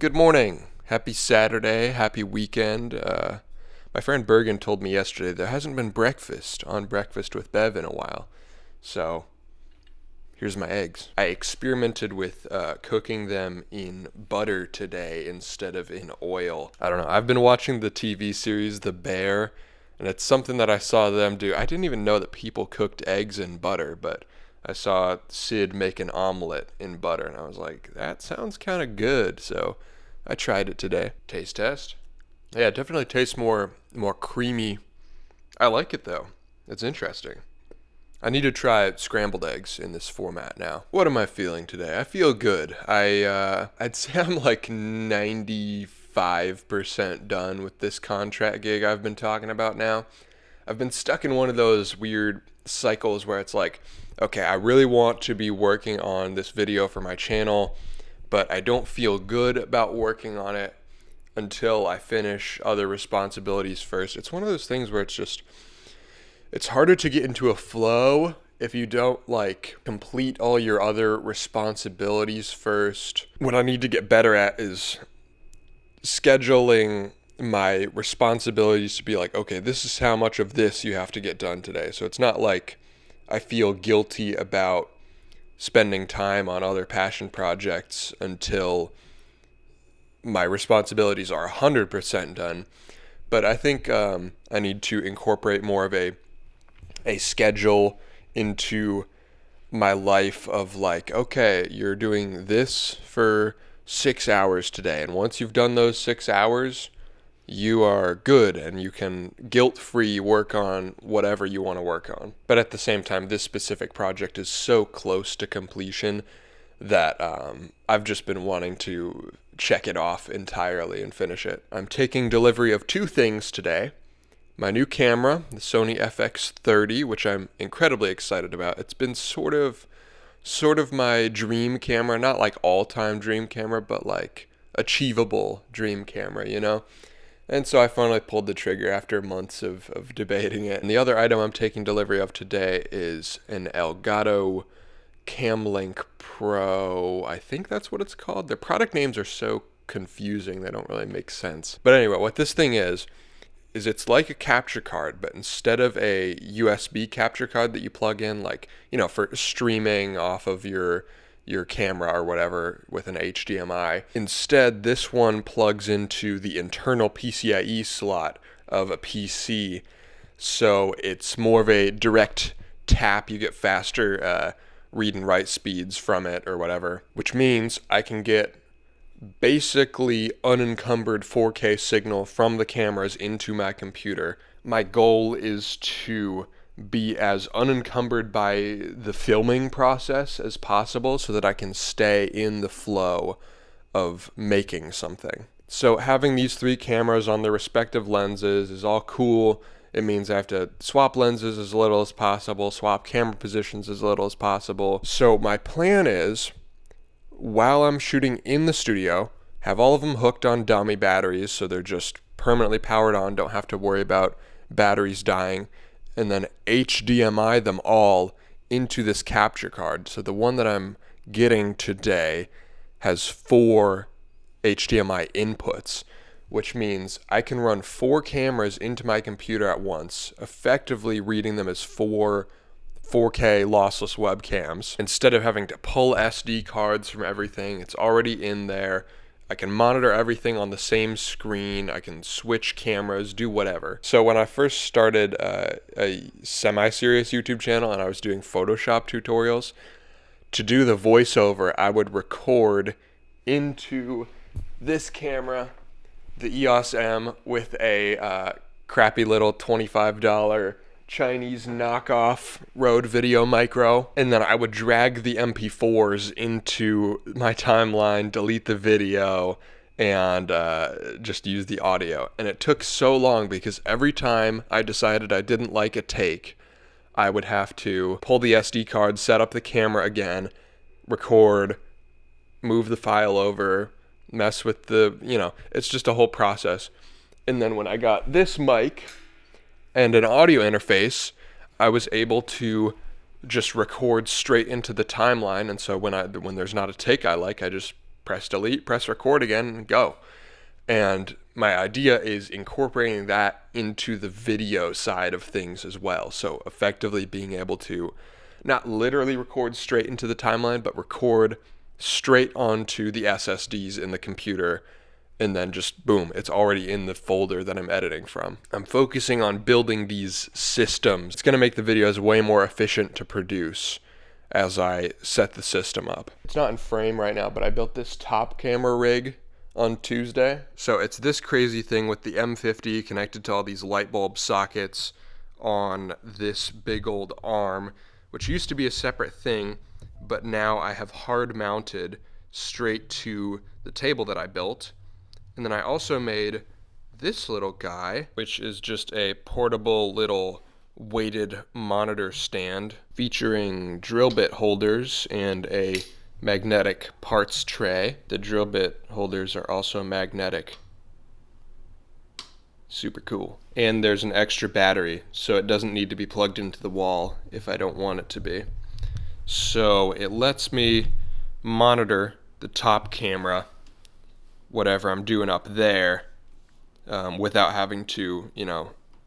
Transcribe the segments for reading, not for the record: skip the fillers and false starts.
Good morning. Happy Saturday. Happy weekend. My friend Bergen told me yesterday there hasn't been breakfast on Breakfast with Bev in a while. So here's my eggs. I experimented with cooking them in butter today instead of in oil. I don't know. I've been watching the TV series The Bear, and it's something that I saw them do. I didn't even know that people cooked eggs in butter, but I saw Sid make an omelet in butter, and I was like, that sounds kind of good. So I tried it today. Taste test. Yeah, it definitely tastes more creamy. I like it though. It's interesting. I need to try scrambled eggs in this format now. What am I feeling today? I feel good. I'd say I'm like 95% done with this contract gig I've been talking about now. I've been stuck in one of those weird cycles where it's like, okay, I really want to be working on this video for my channel, but I don't feel good about working on it until I finish other responsibilities first. It's one of those things where it's harder to get into a flow if you don't like complete all your other responsibilities first. What I need to get better at is scheduling my responsibilities to be like, okay, this is how much of this you have to get done today. So it's not like I feel guilty about spending time on other passion projects until my responsibilities are 100% done. But I think I need to incorporate more of a schedule into my life of like, okay, you're doing this for 6 hours today, and once you've done those 6 hours, you are good and you can guilt-free work on whatever you want to work on. But at the same time, this specific project is so close to completion that I've just been wanting to check it off entirely and finish it. I'm taking delivery of two things today. My new camera, the Sony FX30, which I'm incredibly excited about. It's been sort of my dream camera, not like all-time dream camera, but like achievable dream camera, you know? And so I finally pulled the trigger after months of debating it. And the other item I'm taking delivery of today is an Elgato Camlink Pro. I think that's what it's called. Their product names are so confusing, they don't really make sense. But anyway, what this thing is it's like a capture card, but instead of a USB capture card that you plug in, like, you know, for streaming off of your camera or whatever with an HDMI, instead this one plugs into the internal PCIe slot of a PC. So it's more of a direct tap. You get faster read and write speeds from it or whatever, which means I can get basically unencumbered 4K signal from the cameras into my computer. My goal is to be as unencumbered by the filming process as possible so that I can stay in the flow of making something. So having these three cameras on their respective lenses is all cool. It means I have to swap lenses as little as possible, swap camera positions as little as possible. So my plan is, while I'm shooting in the studio, have all of them hooked on dummy batteries so they're just permanently powered on, don't have to worry about batteries dying, and then HDMI them all into this capture card. So the one that I'm getting today has 4 HDMI inputs, which means I can run 4 cameras into my computer at once, effectively reading them as 4 4K lossless webcams. Instead of having to pull SD cards from everything, it's already in there. I can monitor everything on the same screen. I can switch cameras, do whatever. So when I first started a semi-serious YouTube channel and I was doing Photoshop tutorials, to do the voiceover, I would record into this camera, the EOS M, with a crappy little $25 Chinese knockoff Rode Video Micro, and then I would drag the MP4s into my timeline, delete the video, and just use the audio. And it took so long because every time I decided I didn't like a take, I would have to pull the SD card, set up the camera again, record, move the file over, mess with the, it's just a whole process. And then when I got this mic and an audio interface, I was able to just record straight into the timeline. And so when there's not a take I like, I just press delete, press record again, and go. And my idea is incorporating that into the video side of things as well. So effectively being able to not literally record straight into the timeline, but record straight onto the SSDs in the computer, and then just boom, it's already in the folder that I'm editing from. I'm focusing on building these systems. It's going to make the videos way more efficient to produce as I set the system up. It's not in frame right now, but I built this top camera rig on Tuesday. So it's this crazy thing with the M50 connected to all these light bulb sockets on this big old arm, which used to be a separate thing, but now I have hard mounted straight to the table that I built. And then I also made this little guy, which is just a portable little weighted monitor stand featuring drill bit holders and a magnetic parts tray. The drill bit holders are also magnetic. Super cool. And there's an extra battery, so it doesn't need to be plugged into the wall if I don't want it to be. So it lets me monitor the top camera, whatever I'm doing up there, without having to,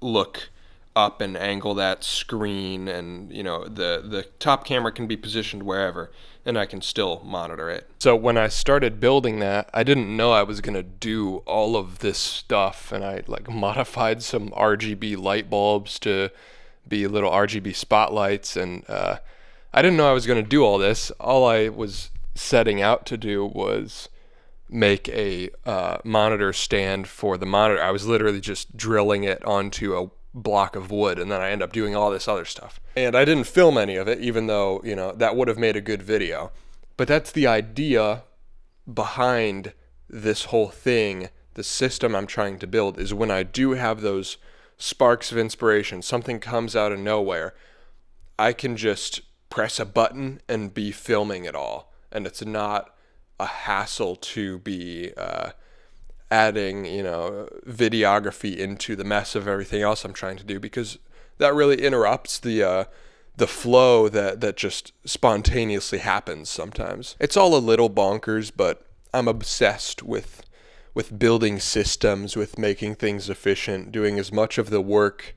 look up and angle that screen, and the top camera can be positioned wherever and I can still monitor it. So when I started building that, I didn't know I was gonna do all of this stuff, and I modified some RGB light bulbs to be little RGB spotlights, and I didn't know I was gonna do all this. All I was setting out to do was make a monitor stand for the monitor. I was literally just drilling it onto a block of wood, and then I end up doing all this other stuff. And I didn't film any of it, even though, that would have made a good video. But that's the idea behind this whole thing. The system I'm trying to build is when I do have those sparks of inspiration, something comes out of nowhere, I can just press a button and be filming it all. And it's not a hassle to be adding, videography into the mess of everything else I'm trying to do, because that really interrupts the flow that just spontaneously happens sometimes. It's all a little bonkers, but I'm obsessed with building systems, with making things efficient, doing as much of the work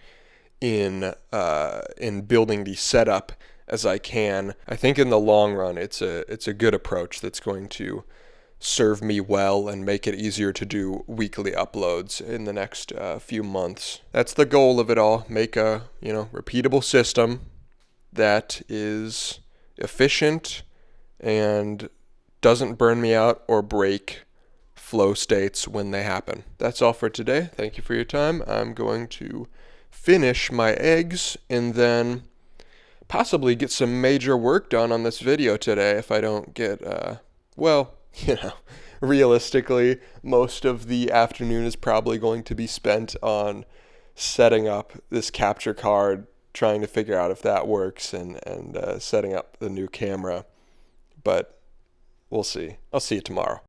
in building the setup as I can. I think in the long run, it's a good approach that's going to serve me well and make it easier to do weekly uploads in the next few months. That's the goal of it all. Make a repeatable system that is efficient and doesn't burn me out or break flow states when they happen. That's all for today. Thank you for your time. I'm going to finish my eggs and then possibly get some major work done on this video today if I don't get, realistically, most of the afternoon is probably going to be spent on setting up this capture card, trying to figure out if that works, and setting up the new camera. But we'll see. I'll see you tomorrow.